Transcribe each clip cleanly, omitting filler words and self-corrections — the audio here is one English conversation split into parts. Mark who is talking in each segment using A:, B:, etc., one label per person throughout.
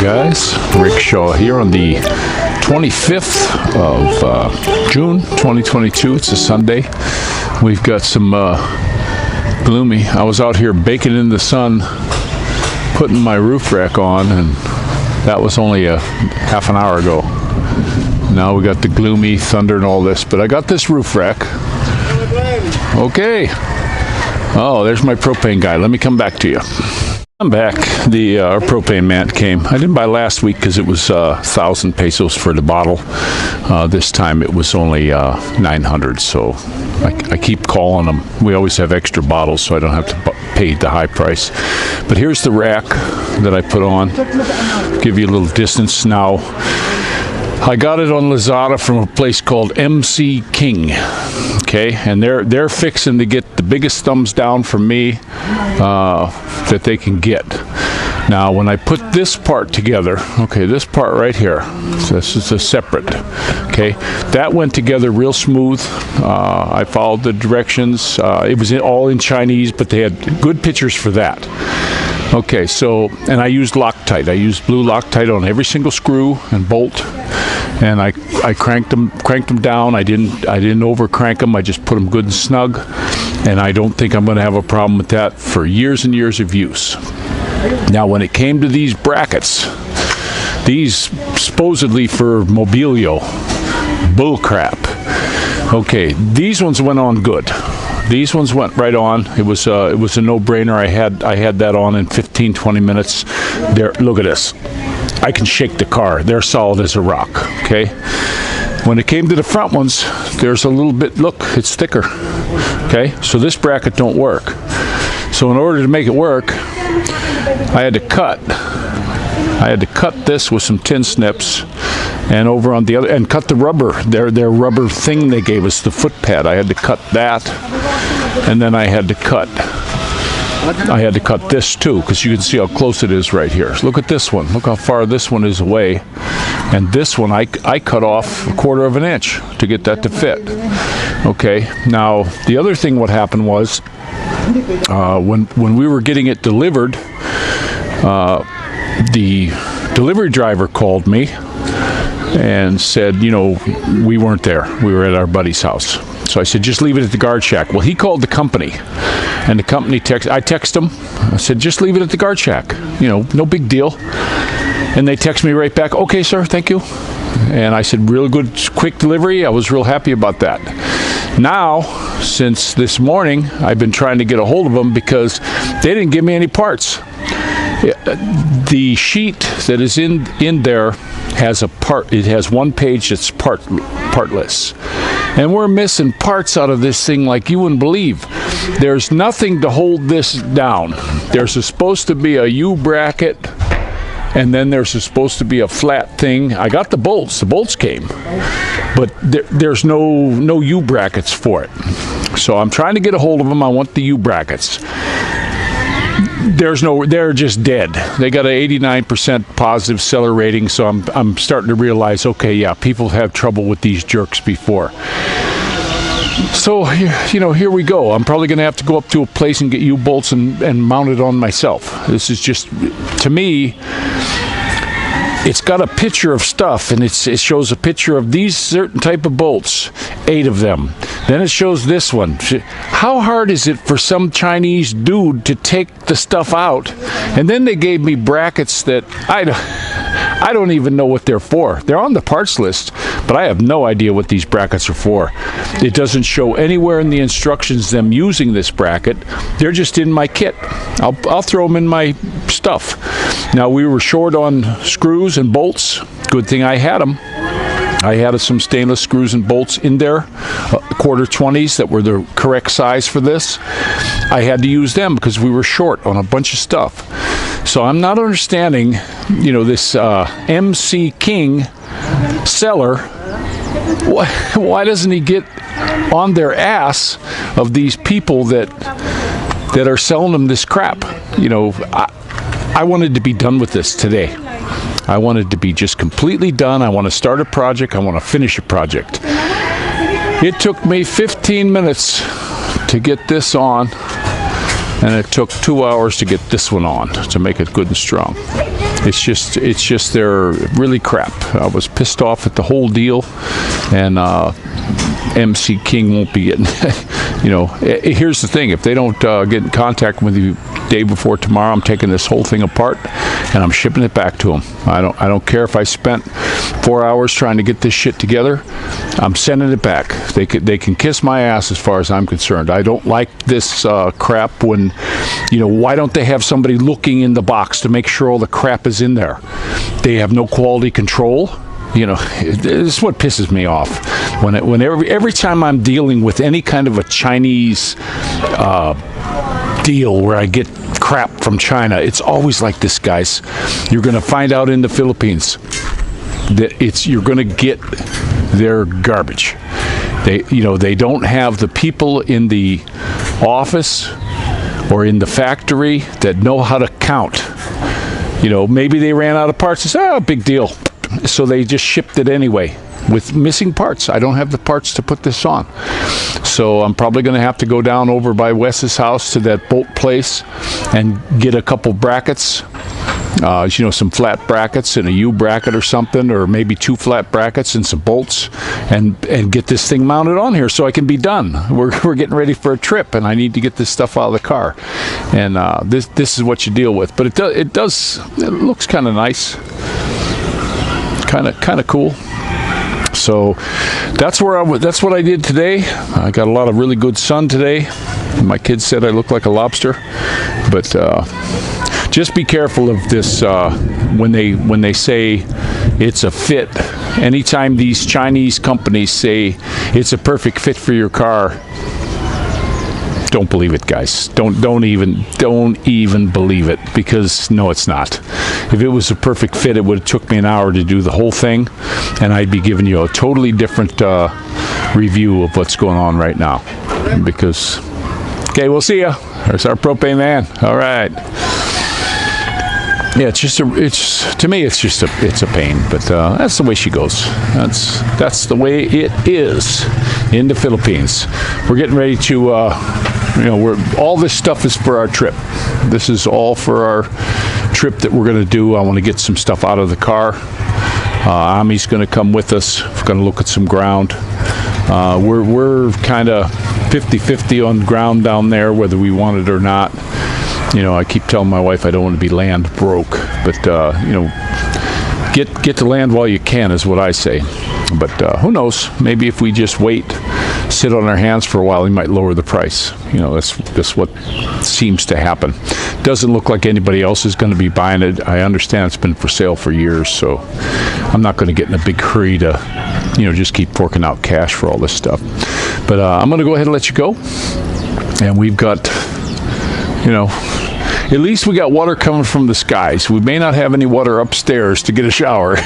A: guys, Rick Shaw here on the 25th of June 2022. It's a Sunday. We've got some gloomy. I was out here baking in the sun, putting my roof rack on, and that was only a half an hour ago. Now we got the gloomy thunder and all this, but I got this roof rack. Okay. Oh, there's my propane guy. Let me come back to you. I'm back. The our propane man came. I didn't buy last week because it was 1,000 pesos for the bottle. This time it was only 900, so I keep calling them. We always have extra bottles, so I don't have to pay the high price. But here's the rack that I put on. Give you a little distance now. I got it on Lazada from a place called MC King. Okay, and they're fixing to get the biggest thumbs down from me that they can get. Now, when I put this part together, okay, this part right here, so this is a separate, okay, that went together real smooth. I followed the directions. It was all in Chinese, but they had good pictures for that. Okay, so, and I used Loctite. I used blue Loctite on every single screw and bolt, and I cranked them down. I didn't over crank them. I just put them good and snug, and I don't think I'm going to have a problem with that for years and years of use. Now, when it came to these brackets, these supposedly for mobilio, bull crap. Okay, these ones went on good. These ones went right on. It was a no-brainer. I had that on in 15-20 minutes. There, look at this. I can shake the car. They're solid as a rock. Okay. When it came to the front ones, there's a little bit. Look, it's thicker. Okay. So this bracket don't work. So in order to make it work, I had to cut this with some tin snips, and over on the other, and cut the rubber. Their rubber thing they gave us, the foot pad. I had to cut that, and then I had to cut this too, because you can see how close it is right here. Look at this one. Look how far this one is away. And this one, I cut off 1/4 of an inch to get that to fit. Okay. Now, the other thing what happened was, when we were getting it delivered, the delivery driver called me and said, you know, we weren't there. We were at our buddy's house. So I said, just leave it at the guard shack. Well, he called the company, and the company I texted him. I said, just leave it at the guard shack. You know, no big deal. And they text me right back, okay, sir, thank you. And I said, real good, quick delivery. I was real happy about that. Now, since this morning, I've been trying to get a hold of them because they didn't give me any parts. The sheet that is in there has a part. It has one page that's partless, and we're missing parts out of this thing like you wouldn't believe. There's nothing to hold this down. There's supposed to be a U bracket, and then there's supposed to be a flat thing. I got the bolts. The bolts came, but there's no U brackets for it. So I'm trying to get a hold of them. I want the U brackets. They're just dead. They got an 89% positive seller rating, so I'm starting to realize, okay, yeah, people have trouble with these jerks before. So, you know, here we go. I'm probably going to have to go up to a place and get U-bolts and mount it on myself. This is just, to me, it's got a picture of stuff, and it shows a picture of these certain type of bolts, 8 of them. Then it shows this one. How hard is it for some Chinese dude to take the stuff out? And then they gave me brackets that I don't even know what they're for. They're on the parts list, but I have no idea what these brackets are for. It doesn't show anywhere in the instructions them using this bracket. They're just in my kit. I'll throw them in my stuff. Now, we were short on screws and bolts. Good thing I had them. I had some stainless screws and bolts in there, 1/4-20s that were the correct size for this. I had to use them because we were short on a bunch of stuff. So I'm not understanding, you know, this MC King seller. Why doesn't he get on their ass of these people that are selling them this crap? You know, I wanted to be done with this today. I wanted to be just completely done. I want to start a project. I want to finish a project. It took me 15 minutes to get this on, and it took 2 hours to get this one on to make it good and strong. It's just they're really crap. I was pissed off at the whole deal, and MC King won't be getting. Here's the thing: if they don't get in contact with you day before tomorrow, I'm taking this whole thing apart and I'm shipping it back to them. I don't care if I spent 4 hours trying to get this shit together. I'm sending it back. They can kiss my ass as far as I'm concerned. I don't like this crap when, why don't they have somebody looking in the box to make sure all the crap is in there? They have no quality control. This is what pisses me off. Every time I'm dealing with any kind of a Chinese deal where I get crap from China, it's always like this, guys. You're going to find out in the Philippines that you're going to get their garbage. They don't have the people in the office or in the factory that know how to count. Maybe they ran out of parts. It's big deal. So they just shipped it anyway with missing parts. I don't have the parts to put this on. So I'm probably going to have to go down over by Wes's house to that bolt place and get a couple brackets, some flat brackets and a U bracket or something, or maybe 2 flat brackets and some bolts, and get this thing mounted on here so I can be done. We're getting ready for a trip, and I need to get this stuff out of the car. And this is what you deal with. But it looks kind of nice. Kind of cool. So that's what I did today. I got a lot of really good sun today. My kids said I look like a lobster, but just be careful of this when they say it's a fit. Anytime these Chinese companies say it's a perfect fit for your car, don't believe it, guys. Don't even believe it, because no, it's not. If it was a perfect fit, it would have took me an hour to do the whole thing, and I'd be giving you a totally different review of what's going on right now. Because, okay, we'll see ya. There's our propane man. All right. Yeah, to me, it's a pain, but that's the way she goes. That's the way it is in the Philippines. We're getting ready to, all this stuff is for our trip. This is all for our trip that we're going to do. I want to get some stuff out of the car. Ami's going to come with us. We're going to look at some ground. We're kind of 50-50 on ground down there, whether we want it or not. I keep telling my wife I don't want to be land broke, but get to land while you can is what I say. But who knows? Maybe if we just wait, sit on our hands for a while, we might lower the price. That's what seems to happen. Doesn't look like anybody else is going to be buying it. I understand it's been for sale for years, so I'm not going to get in a big hurry to, just keep forking out cash for all this stuff. But I'm going to go ahead and let you go. And we've got, at least we got water coming from the skies. We may not have any water upstairs to get a shower.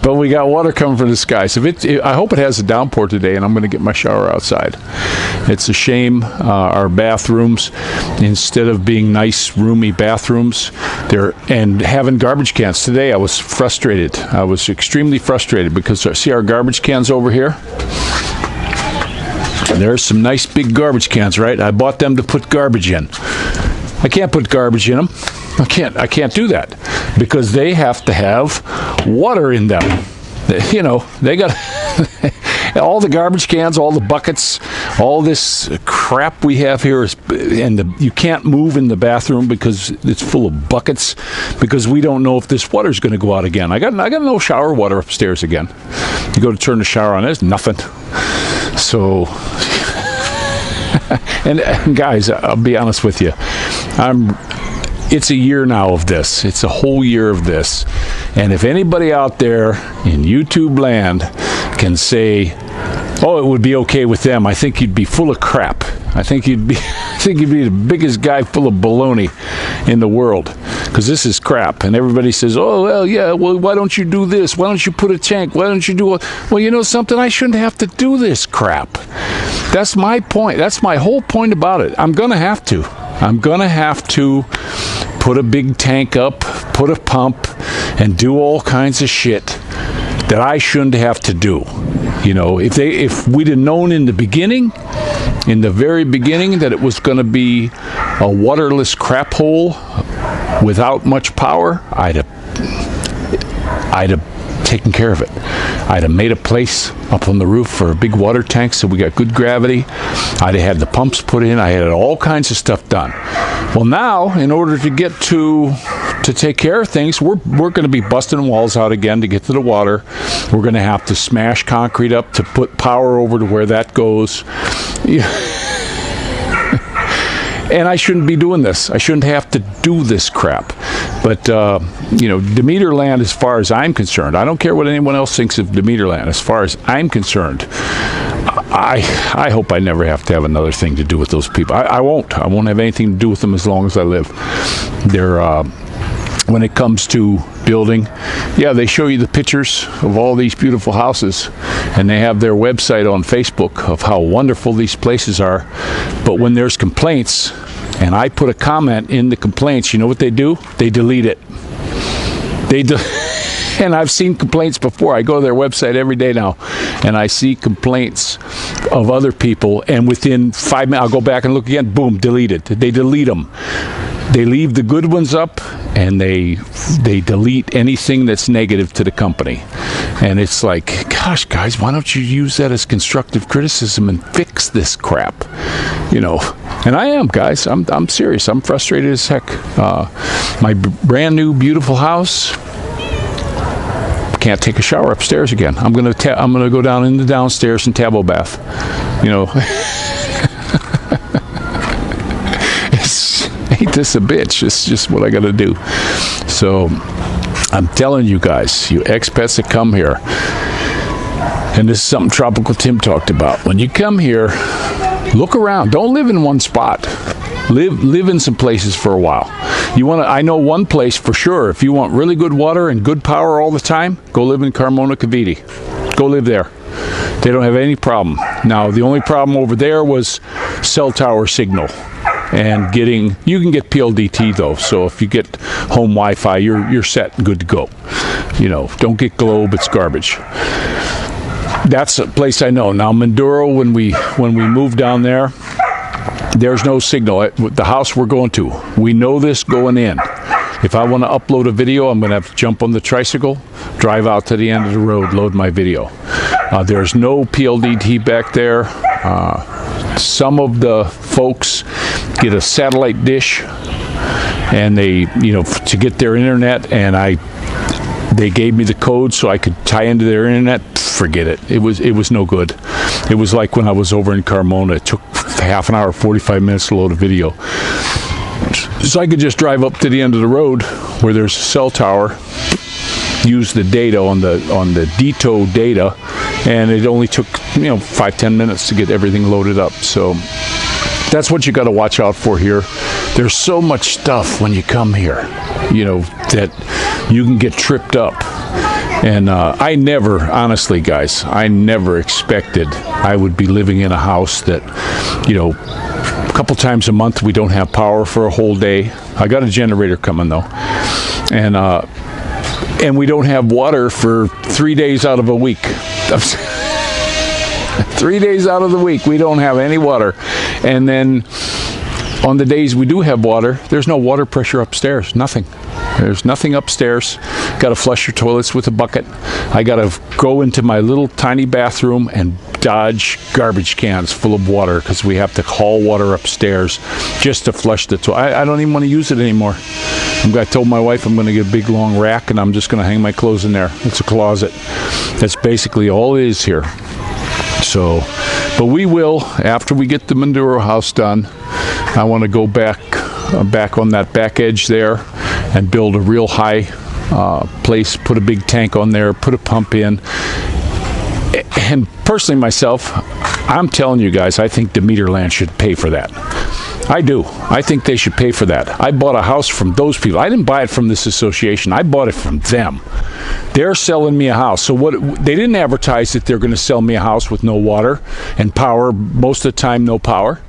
A: But we got water coming from the sky. So I hope it has a downpour today, and I'm going to get my shower outside. It's a shame our bathrooms, instead of being nice, roomy bathrooms, and having garbage cans. Today I was frustrated. I was extremely frustrated because see our garbage cans over here? There's some nice big garbage cans, right? I bought them to put garbage in. I can't put garbage in them. I can't do that because they have to have water in them. They got all the garbage cans, all the buckets, all this crap we have here you can't move in the bathroom because it's full of buckets, because we don't know if this water's going to go out again. I got no shower water upstairs again. You go to turn the shower on, there's nothing. So, and guys, I'll be honest with you, it's a year now of this. It's a whole year of this. And if anybody out there in YouTube land can say, oh, it would be okay with them, I think you'd be full of crap. I think you'd be the biggest guy full of baloney in the world, because this is crap. And everybody says, oh, well, yeah, well, why don't you do this? Why don't you put a tank? Why don't you do a... Well, you know something? I shouldn't have to do this crap. That's my point. That's my whole point about it. I'm going to have to put a big tank up, put a pump, and do all kinds of shit that I shouldn't have to do. If we'd have known in the very beginning, that it was going to be a waterless crap hole, without much power, I'd have taken care of it. I'd have made a place up on the roof for a big water tank so we got good gravity. I'd have had the pumps put in. I had all kinds of stuff done. Well, now, in order to get to take care of things, we're going to be busting walls out again to get to the water. We're going to have to smash concrete up to put power over to where that goes. And I shouldn't be doing this. I shouldn't have to do this crap. But, Demeter land, as far as I'm concerned, I don't care what anyone else thinks of Demeter land. As far as I'm concerned, I hope I never have to have another thing to do with those people. I won't. I won't have anything to do with them as long as I live. They're, when it comes to building, yeah, they show you the pictures of all these beautiful houses, and they have their website on Facebook of how wonderful these places are. But when there's complaints, and I put a comment in the complaints, you know what they do? They delete it. And I've seen complaints before. I go to their website every day now, and I see complaints of other people, and within 5 minutes, I'll go back and look again, boom, deleted. They delete them. They leave the good ones up, and they delete anything that's negative to the company. And it's like, gosh, guys, why don't you use that as constructive criticism and fix this crap? And I am, guys. I'm serious. I'm frustrated as heck. My brand new beautiful house, can't take a shower upstairs again. I'm gonna go down in the downstairs and tabo bath. Ain't this a bitch? It's just what I gotta do. So I'm telling you guys, you expats that come here, and this is something Tropical Tim talked about. When you come here, look around. Don't live in one spot. Live in some places for a while. I know one place for sure. If you want really good water and good power all the time, go live in Carmona, Cavite. Go live there. They don't have any problem. Now, the only problem over there was cell tower signal. And you can get PLDT though, so if you get home Wi-Fi, you're set and good to go. Don't get Globe, it's garbage. That's a place I know. Now, Mindoro, when we moved down there, there's no signal at the house we're going to. We know this going in. If I want to upload a video, I'm going to have to jump on the tricycle, drive out to the end of the road, load my video. There's no PLDT back there. Some of the folks get a satellite dish, and they, to get their internet, and they gave me the code so I could tie into their internet. Forget it. It was no good. It was like when I was over in Carmona. It took half an hour, 45 minutes to load a video. So I could just drive up to the end of the road where there's a cell tower, use the data on the DTO data, and it only took 5-10 minutes to get everything loaded up. So that's what you got to watch out for here. There's so much stuff when you come here, that you can get tripped up. And honestly, guys, I never expected I would be living in a house that, a couple times a month we don't have power for a whole day. I got a generator coming though. And we don't have water for 3 days out of a week. 3 days out of the week, we don't have any water. And then on the days we do have water, there's no water pressure upstairs, nothing. There's nothing upstairs. Got to flush your toilets with a bucket. I got to go into my little tiny bathroom and dodge garbage cans full of water because we have to haul water upstairs just to flush the toilet. I don't even want to use it anymore. I told my wife I'm going to get a big long rack and I'm just going to hang my clothes in there. It's a closet. That's basically all it is here. So, but we will, after we get the Mindoro house done, I want to go back on that back edge there and build a real high place, put a big tank on there, put a pump in. And personally myself, I'm telling you guys, I think Demeter land should pay for that. I do. I think they should pay for that. I bought a house from those people. I didn't buy it from this association. I bought it from them. They're selling me a house. So they didn't advertise that they're going to sell me a house with no water and power, most of the time no power.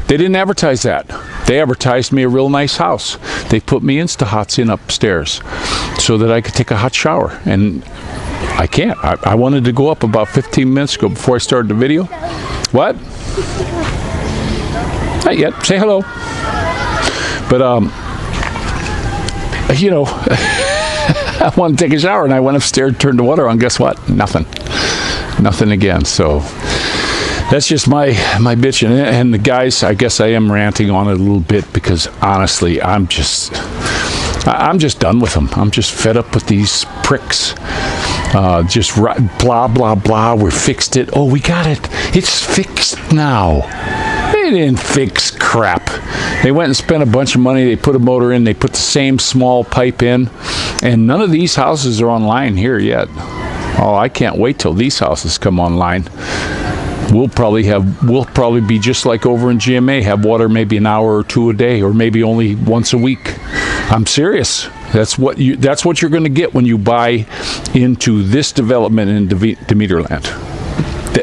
A: They didn't advertise that. They advertised me a real nice house. They put me Insta-Hots in upstairs so that I could take a hot shower. And I can't. I wanted to go up about 15 minutes ago before I started the video. What? Not yet. Say hello. But You know, I wanted to take a shower, and I went upstairs, turned the water on. Guess what? Nothing again. So that's just my bitch. And the guys, I guess I am ranting on it a little bit because honestly, I'm just done with them. I'm just fed up with these pricks. Just blah, blah, blah. We fixed it. Oh, we got it. It's fixed now. They didn't fix crap. They went and spent a bunch of money. They put a motor in. They put the same small pipe in. And none of these houses are online here yet. Oh, I can't wait till these houses come online. We'll probably be just like over in GMA, have water maybe an hour or two a day, or maybe only once a week. I'm serious. That's what you're going to get when you buy into this development in Demeterland.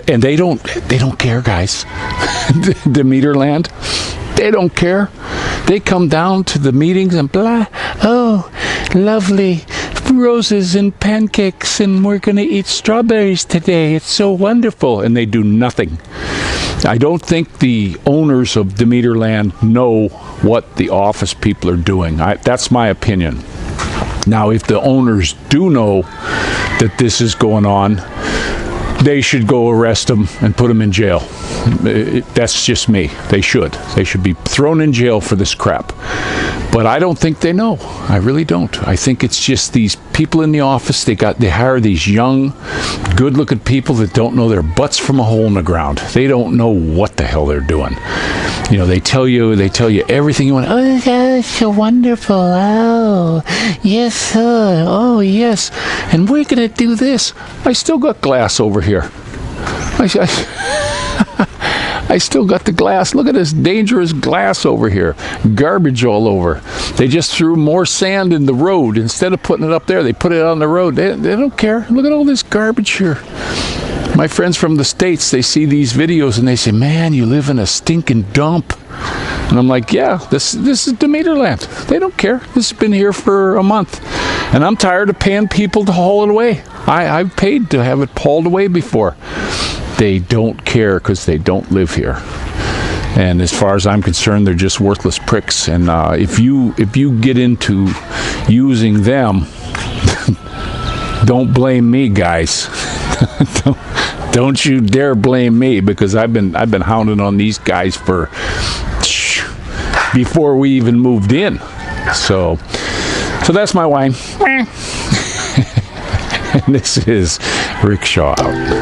A: And they don't care, guys. Demeterland, they don't care. They come down to the meetings and blah. Oh, lovely roses and pancakes, and we're going to eat strawberries today. It's so wonderful. And they do nothing. I don't think the owners of Demeterland know what the office people are doing. That's my opinion. Now, if the owners do know that this is going on, they should go arrest them and put them in jail. That's just me. They should be thrown in jail for this crap. But I don't think they know. I really don't. I think it's just these people in the office. They hire these young, good-looking people that don't know their butts from a hole in the ground. They don't know what the hell they're doing. You know, they tell you everything you want. Oh, that's so wonderful. Oh, yes, sir. Oh, yes. And we're going to do this. I still got glass over here. I still got the glass. Look at this dangerous glass over here. Garbage all over. They just threw more sand in the road. Instead of putting it up there, they put it on the road. They don't care. Look at all this garbage here. My friends from the States, they see these videos and they say, man, you live in a stinking dump. And I'm like, yeah, this is Demeterland. They don't care. This has been here for a month. And I'm tired of paying people to haul it away. I've paid to have it hauled away before. They don't care because they don't live here. And as far as I'm concerned, they're just worthless pricks. And if you get into using them, don't blame me, guys. Don't you dare blame me, because I've been hounding on these guys before we even moved in. So that's my whine. And this is Rick Shaw out.